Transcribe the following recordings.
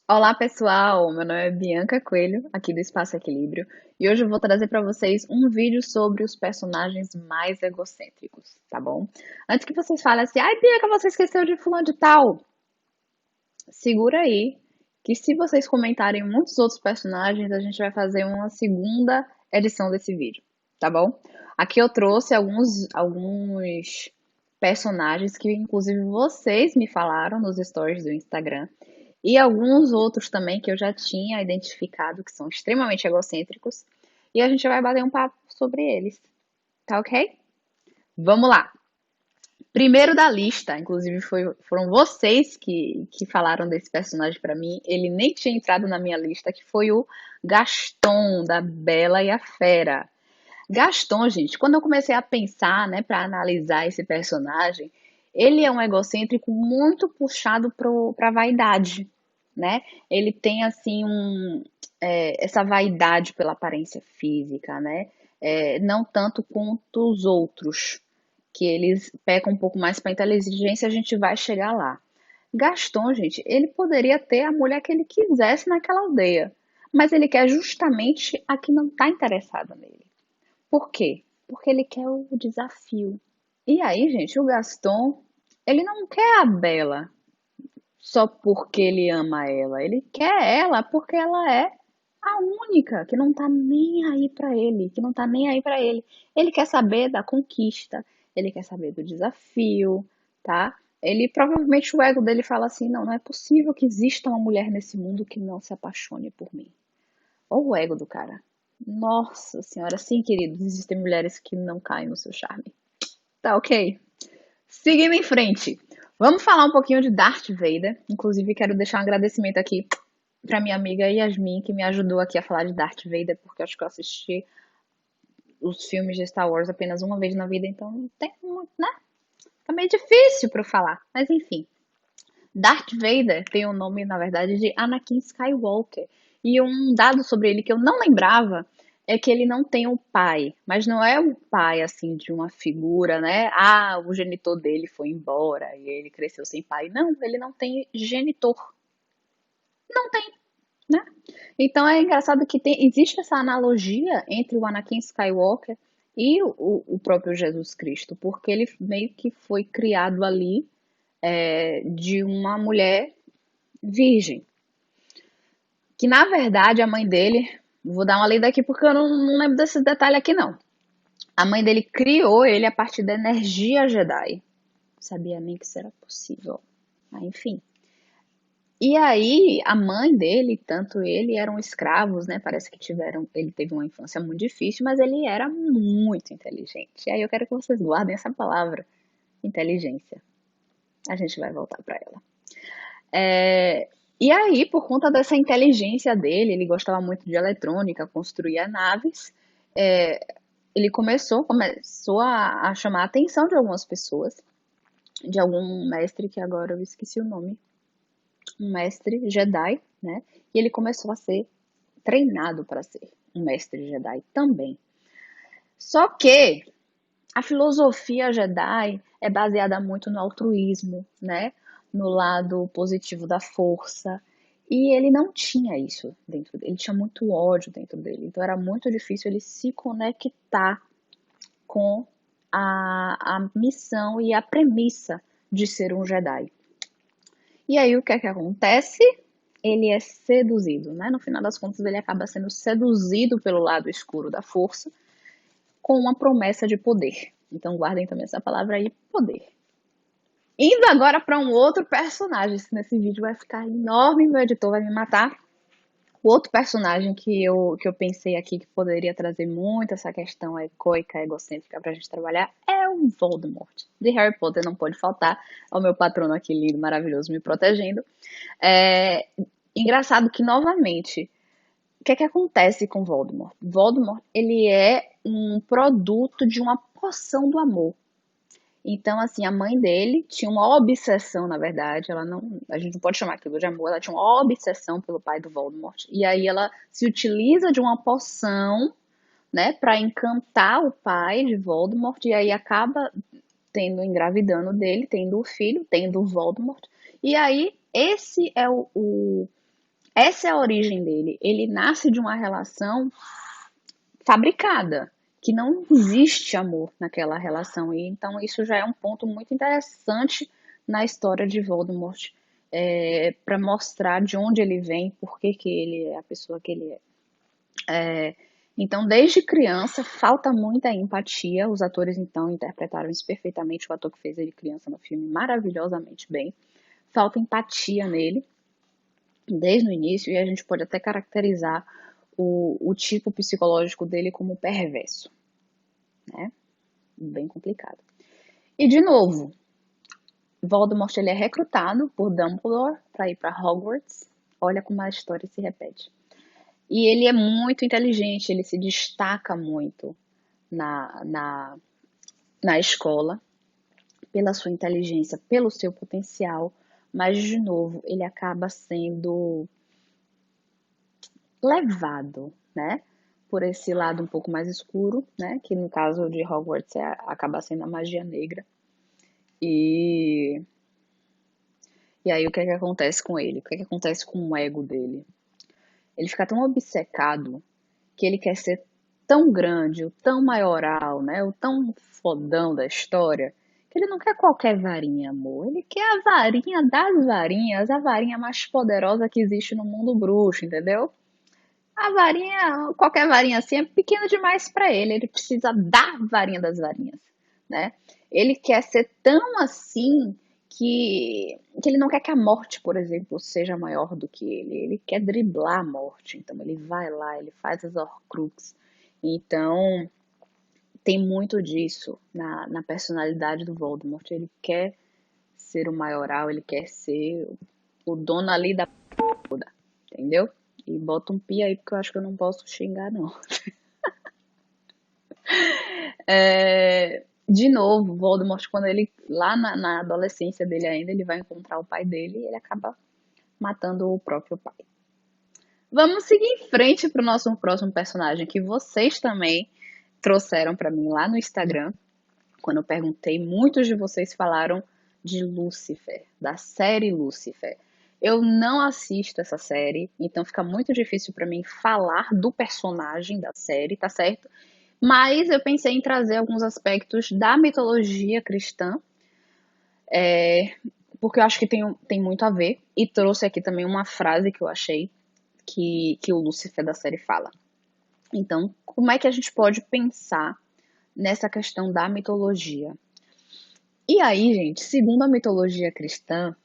Olá, pessoal! Meu nome é Bianca Coelho, aqui do Espaço Equilíbrio, e hoje eu vou trazer para vocês um vídeo sobre os personagens mais egocêntricos, tá bom? Antes que vocês falem assim, ai, Bianca, você esqueceu de fulano de tal, segura aí, que se vocês comentarem muitos outros personagens, a gente vai fazer uma segunda edição desse vídeo, tá bom? Aqui eu trouxe alguns personagens que, inclusive, vocês me falaram nos stories do Instagram, e alguns outros também que eu já tinha identificado que são extremamente egocêntricos, e a gente vai bater um papo sobre eles, tá ok? Vamos lá! Primeiro da lista, inclusive foram vocês que falaram desse personagem pra mim. Ele nem tinha entrado na minha lista, que foi o Gaston, da Bela e a Fera. Gaston, gente, quando eu comecei a pensar, né, para analisar esse personagem, ele é um egocêntrico muito puxado pra vaidade, né? Ele tem, assim, essa vaidade pela aparência física, né? Não tanto quanto os outros, que eles pecam um pouco mais para inteligência, a gente vai chegar lá. Gaston, gente, ele poderia ter a mulher que ele quisesse naquela aldeia, mas ele quer justamente a que não está interessada nele. Por quê? Porque ele quer o desafio. E aí, gente, o Gaston, ele não quer a Bela só porque ele ama ela. Ele quer ela porque ela é a única que não tá nem aí pra ele, que não tá nem aí pra ele. Ele quer saber da conquista, ele quer saber do desafio, tá? Ele provavelmente o ego dele fala assim: não, não é possível que exista uma mulher nesse mundo que não se apaixone por mim. Olha o ego do cara. Nossa senhora, sim, queridos, existem mulheres que não caem no seu charme. Tá ok. Seguindo em frente, vamos falar um pouquinho de Darth Vader. Inclusive, quero deixar um agradecimento aqui para minha amiga Yasmin, que me ajudou aqui a falar de Darth Vader, porque acho que eu assisti os filmes de Star Wars apenas uma vez na vida, então não tem muito, né? Tá meio difícil para eu falar. Mas enfim, Darth Vader tem o nome, na verdade, de Anakin Skywalker. E um dado sobre ele que eu não lembrava é que ele não tem um pai, mas não é o pai assim de uma figura, né? Ah, o genitor dele foi embora e ele cresceu sem pai. Não, ele não tem genitor. Não tem, né? Então é engraçado que existe essa analogia entre o Anakin Skywalker e o próprio Jesus Cristo, porque ele meio que foi criado ali de uma mulher virgem. Que na verdade a mãe dele, vou dar uma lida aqui porque eu não lembro desse detalhe aqui não. A mãe dele criou ele a partir da energia Jedi. Sabia nem que isso era possível. Mas, enfim. E aí, a mãe dele, tanto ele, eram escravos, né? Parece que ele teve uma infância muito difícil, mas ele era muito inteligente. E aí eu quero que vocês guardem essa palavra, inteligência. A gente vai voltar para ela. E aí, por conta dessa inteligência dele, ele gostava muito de eletrônica, construía naves, ele começou a chamar a atenção de algumas pessoas, de algum mestre que agora eu esqueci o nome, um mestre Jedi, né? E ele começou a ser treinado para ser um mestre Jedi também. Só que a filosofia Jedi é baseada muito no altruísmo, né? No lado positivo da força. E ele não tinha isso dentro dele, ele tinha muito ódio dentro dele. Então era muito difícil ele se conectar com a missão e a premissa de ser um Jedi. E aí o que é que acontece? Ele é seduzido, né? No final das contas, ele acaba sendo seduzido pelo lado escuro da força com uma promessa de poder. Então guardem também essa palavra aí, poder. Indo agora para um outro personagem, nesse vídeo vai ficar enorme, meu editor vai me matar. O outro personagem que eu pensei aqui que poderia trazer muito essa questão egoica, egocêntrica pra gente trabalhar é o Voldemort. De Harry Potter não pode faltar. É o meu patrono aqui lindo, maravilhoso, me protegendo. É engraçado que, novamente, o que é que acontece com Voldemort? Voldemort, ele é um produto de uma poção do amor. Então, assim, a mãe dele tinha uma obsessão, na verdade, ela não, a gente não pode chamar aquilo de amor, ela tinha uma obsessão pelo pai do Voldemort. E aí ela se utiliza de uma poção, né, para encantar o pai de Voldemort e aí acaba engravidando dele, tendo o filho, tendo o Voldemort. E aí esse é Essa é a origem dele. Ele nasce de uma relação fabricada, que não existe amor naquela relação. E então isso já é um ponto muito interessante na história de Voldemort, para mostrar de onde ele vem, por que que ele é a pessoa que ele é. Então, desde criança, falta muita empatia. Os atores, então, interpretaram isso perfeitamente. O ator que fez ele criança no filme, maravilhosamente bem. Falta empatia nele, desde o início, e a gente pode até caracterizar o tipo psicológico dele como perverso, né? Bem complicado. E, de novo, Voldemort ele é recrutado por Dumbledore para ir para Hogwarts. Olha como a história se repete. E ele é muito inteligente, ele se destaca muito na na escola, pela sua inteligência, pelo seu potencial, mas, de novo, ele acaba sendo levado, né, por esse lado um pouco mais escuro, né, que no caso de Hogwarts acaba sendo a magia negra. E, e aí o que é que acontece com ele? O que é que acontece com o ego dele? Ele fica tão obcecado que ele quer ser tão grande, o tão maioral, né, o tão fodão da história, que ele não quer qualquer varinha, amor. Ele quer a varinha das varinhas, a varinha mais poderosa que existe no mundo bruxo, entendeu? A varinha, qualquer varinha assim, é pequena demais para ele. Ele precisa da varinha das varinhas, né? Ele quer ser tão assim que ele não quer que a morte, por exemplo, seja maior do que ele. Ele quer driblar a morte. Então ele vai lá, ele faz as Horcruxes. Então tem muito disso na personalidade do Voldemort. Ele quer ser o maioral, ele quer ser o dono ali da toda, entendeu? E bota um pi aí porque eu acho que eu não posso xingar, não. De novo, Voldemort, quando ele, lá na adolescência dele ainda, ele vai encontrar o pai dele e ele acaba matando o próprio pai. Vamos seguir em frente para o nosso próximo personagem, que vocês também trouxeram para mim lá no Instagram. Quando eu perguntei, muitos de vocês falaram de Lucifer, da série Lucifer. Eu não assisto essa série, então fica muito difícil para mim falar do personagem da série, tá certo? Mas eu pensei em trazer alguns aspectos da mitologia cristã, porque eu acho que tem muito a ver, e trouxe aqui também uma frase que eu achei que o Lúcifer da série fala. Então, como é que a gente pode pensar nessa questão da mitologia? E aí, gente, segundo a mitologia cristã,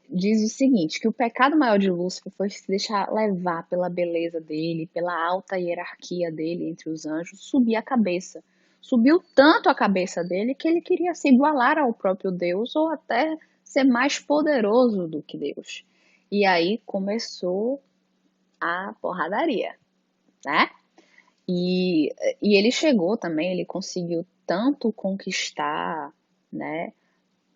diz o seguinte, que o pecado maior de Lúcifer foi se deixar levar pela beleza dele, pela alta hierarquia dele entre os anjos, subir a cabeça. Subiu tanto a cabeça dele que ele queria se igualar ao próprio Deus ou até ser mais poderoso do que Deus. E aí começou a porradaria, né? E, e ele chegou também, ele conseguiu tanto conquistar, né,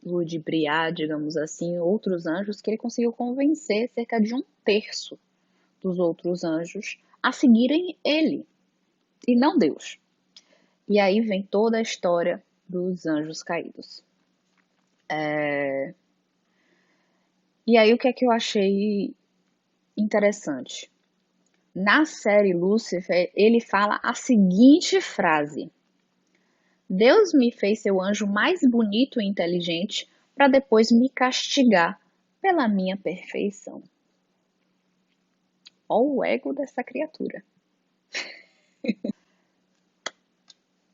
ludibriar, digamos assim, outros anjos, que ele conseguiu convencer cerca de um terço dos outros anjos a seguirem ele e não Deus. E aí vem toda a história dos anjos caídos. E aí o que é que eu achei interessante? Na série Lúcifer, ele fala a seguinte frase: Deus me fez seu anjo mais bonito e inteligente para depois me castigar pela minha perfeição. Olha o ego dessa criatura.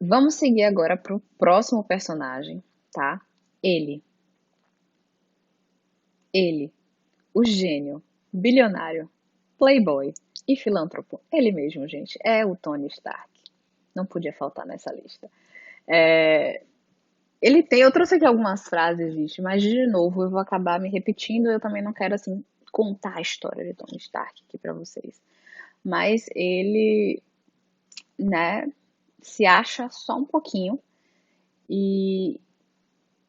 Vamos seguir agora para o próximo personagem, tá? Ele. Ele. O gênio, bilionário, playboy e filântropo. Ele mesmo, gente. É o Tony Stark. Não podia faltar nessa lista. Ele tem, eu trouxe aqui algumas frases, gente, mas de novo eu vou acabar me repetindo. Eu também não quero, assim, contar a história de Tony Stark aqui pra vocês. Mas ele, né, se acha só um pouquinho. E,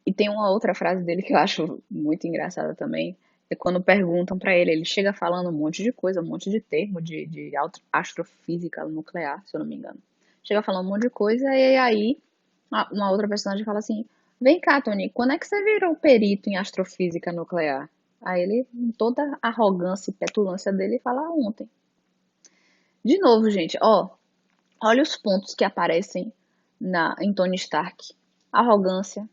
e tem uma outra frase dele que eu acho muito engraçada também. É quando perguntam pra ele, ele chega falando um monte de coisa, um monte de termo de astrofísica nuclear, se eu não me engano. Chega falando um monte de coisa e aí uma outra personagem fala assim: Vem cá, Tony, quando é que você virou perito em astrofísica nuclear? Aí ele, com toda a arrogância e petulância dele, fala ontem. De novo, gente, ó, olha os pontos que aparecem em Tony Stark. Arrogância,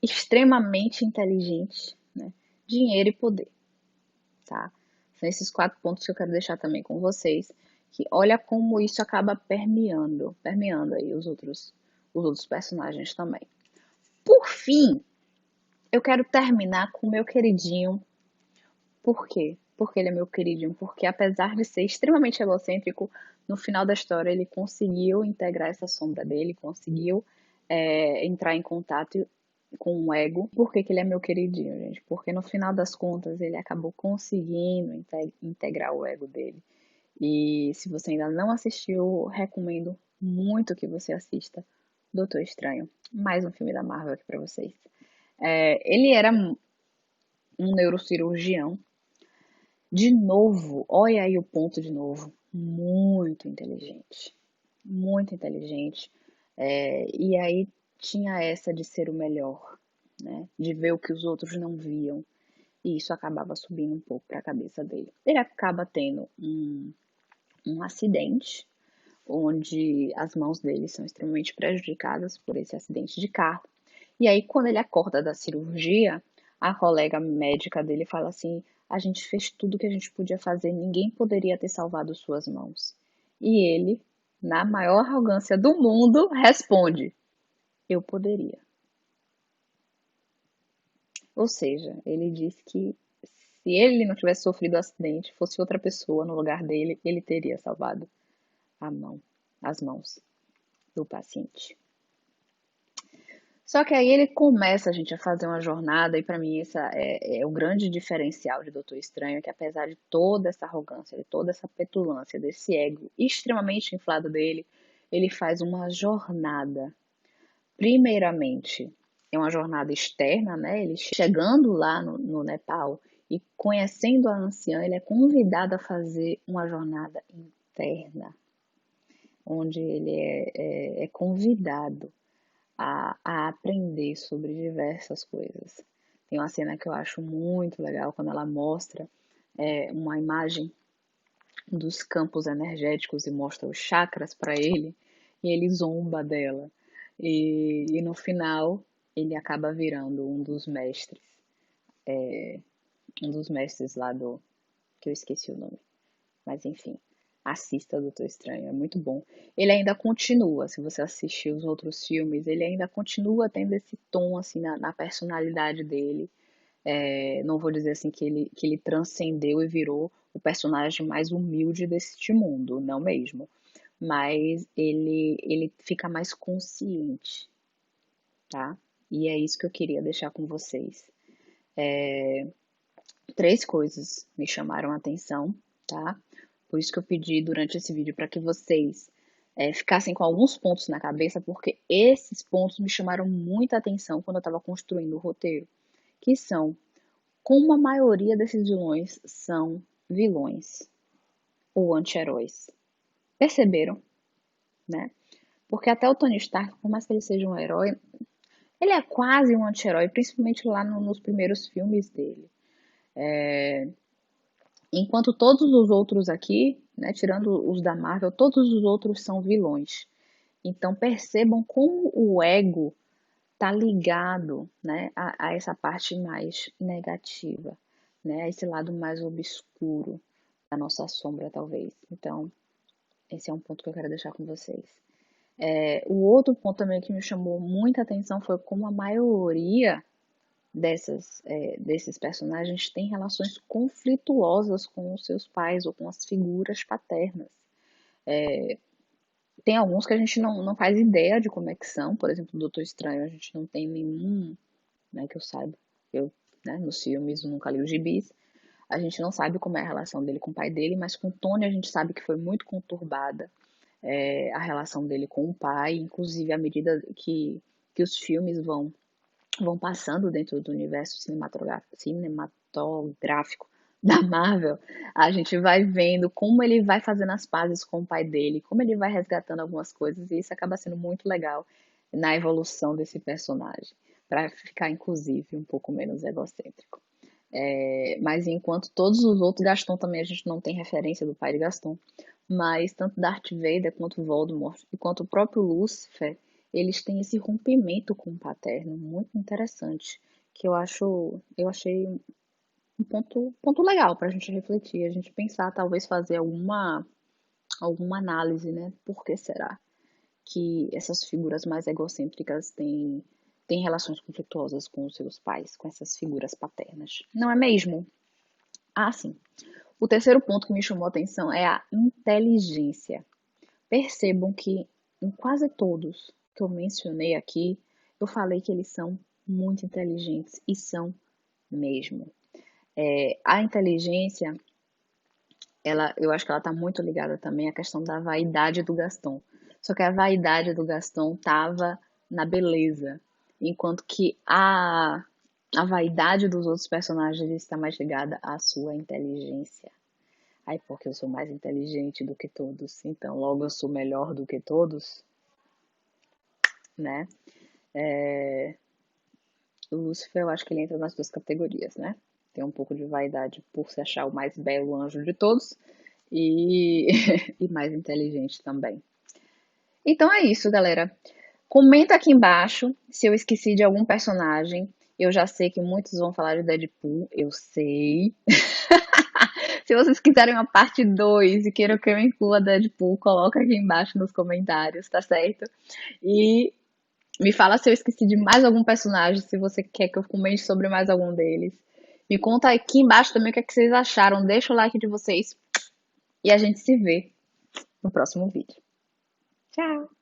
extremamente inteligente, né? Dinheiro e poder, tá? São esses 4 pontos que eu quero deixar também com vocês, que olha como isso acaba permeando aí os outros personagens também. Por fim, eu quero terminar com o meu queridinho. Por quê? Porque ele é meu queridinho. Porque apesar de ser extremamente egocêntrico, no final da história ele conseguiu integrar essa sombra dele, conseguiu entrar em contato com o ego. Por que que ele é meu queridinho, gente? Porque no final das contas ele acabou conseguindo integrar o ego dele. E se você ainda não assistiu, recomendo muito que você assista Doutor Estranho. Mais um filme da Marvel aqui pra vocês. Ele era um neurocirurgião. De novo, olha aí o ponto de novo. Muito inteligente. Muito inteligente. E aí tinha essa de ser o melhor, né? De ver o que os outros não viam. E isso acabava subindo um pouco para a cabeça dele. Ele acaba tendo um acidente, onde as mãos dele são extremamente prejudicadas por esse acidente de carro. E aí, quando ele acorda da cirurgia, a colega médica dele fala assim: a gente fez tudo que a gente podia fazer, ninguém poderia ter salvado suas mãos. E ele, na maior arrogância do mundo, responde: eu poderia. Ou seja, ele diz que se ele não tivesse sofrido o acidente, fosse outra pessoa no lugar dele, ele teria salvado a mão, as mãos do paciente. Só que aí ele começa, a gente, a fazer uma jornada, e para mim essa é o grande diferencial de Doutor Estranho, que apesar de toda essa arrogância, de toda essa petulância, desse ego extremamente inflado dele, ele faz uma jornada. Primeiramente, é uma jornada externa, né? Ele chegando lá no Nepal e conhecendo a anciã, ele é convidado a fazer uma jornada interna, onde ele é convidado a aprender sobre diversas coisas. Tem uma cena que eu acho muito legal quando ela mostra uma imagem dos campos energéticos e mostra os chakras para ele e ele zomba dela. E no final ele acaba virando um dos mestres lá do que eu esqueci o nome. Mas enfim, assista Doutor Estranho, é muito bom. Ele ainda continua, se você assistir os outros filmes, ele ainda continua tendo esse tom assim na personalidade dele. Não vou dizer assim que ele transcendeu e virou o personagem mais humilde deste mundo, não mesmo. Mas ele fica mais consciente, tá? E é isso que eu queria deixar com vocês. 3 coisas me chamaram a atenção, tá? Por isso que eu pedi durante esse vídeo para que vocês ficassem com alguns pontos na cabeça, porque esses pontos me chamaram muita atenção quando eu estava construindo o roteiro, que são como a maioria desses vilões são vilões ou anti-heróis. Perceberam, né? Porque até o Tony Stark, por mais que ele seja um herói, ele é quase um anti-herói, principalmente lá nos primeiros filmes dele. Enquanto todos os outros aqui, né, tirando os da Marvel, todos os outros são vilões. Então percebam como o ego tá ligado, né, a essa parte mais negativa, né, a esse lado mais obscuro da nossa sombra, talvez. Então, esse é um ponto que eu quero deixar com vocês. O outro ponto também que me chamou muita atenção foi como a maioria desses personagens tem relações conflituosas com os seus pais ou com as figuras paternas. Tem alguns que a gente não faz ideia de como é que são, por exemplo, o Doutor Estranho, a gente não tem nenhum, né, que eu saiba, nos filmes, eu nunca li os gibis, a gente não sabe como é a relação dele com o pai dele, mas com o Tony a gente sabe que foi muito conturbada a relação dele com o pai, inclusive à medida que os filmes vão passando dentro do universo cinematográfico da Marvel, a gente vai vendo como ele vai fazendo as pazes com o pai dele, como ele vai resgatando algumas coisas, e isso acaba sendo muito legal na evolução desse personagem, para ficar, inclusive, um pouco menos egocêntrico. Mas enquanto todos os outros, Gaston também a gente não tem referência do pai de Gaston. Mas tanto Darth Vader quanto Voldemort e quanto o próprio Lúcifer, eles têm esse rompimento com o paterno muito interessante, que eu achei um ponto legal para a gente refletir, a gente pensar, talvez fazer alguma análise, né? Por que será que essas figuras mais egocêntricas têm relações conflituosas com os seus pais, com essas figuras paternas? Não é mesmo? Ah, sim. O terceiro ponto que me chamou a atenção é a inteligência. Percebam que em quase todos que eu mencionei aqui, eu falei que eles são muito inteligentes e são mesmo. A inteligência, eu acho que ela está muito ligada também à questão da vaidade do Gaston. Só que a vaidade do Gaston estava na beleza, enquanto que a vaidade dos outros personagens está mais ligada à sua inteligência. Ai, porque eu sou mais inteligente do que todos, então logo eu sou melhor do que todos, né? O Lúcifer, eu acho que ele entra nas duas categorias, né? Tem um pouco de vaidade por se achar o mais belo anjo de todos e, e mais inteligente também. Então é isso, galera. Comenta aqui embaixo se eu esqueci de algum personagem. Eu já sei que muitos vão falar de Deadpool, eu sei. Se vocês quiserem uma parte 2 e queiram que eu inclua Deadpool, coloca aqui embaixo nos comentários, tá certo? E me fala se eu esqueci de mais algum personagem, se você quer que eu comente sobre mais algum deles. Me conta aqui embaixo também o que é que vocês acharam. Deixa o like de vocês e a gente se vê no próximo vídeo. Tchau!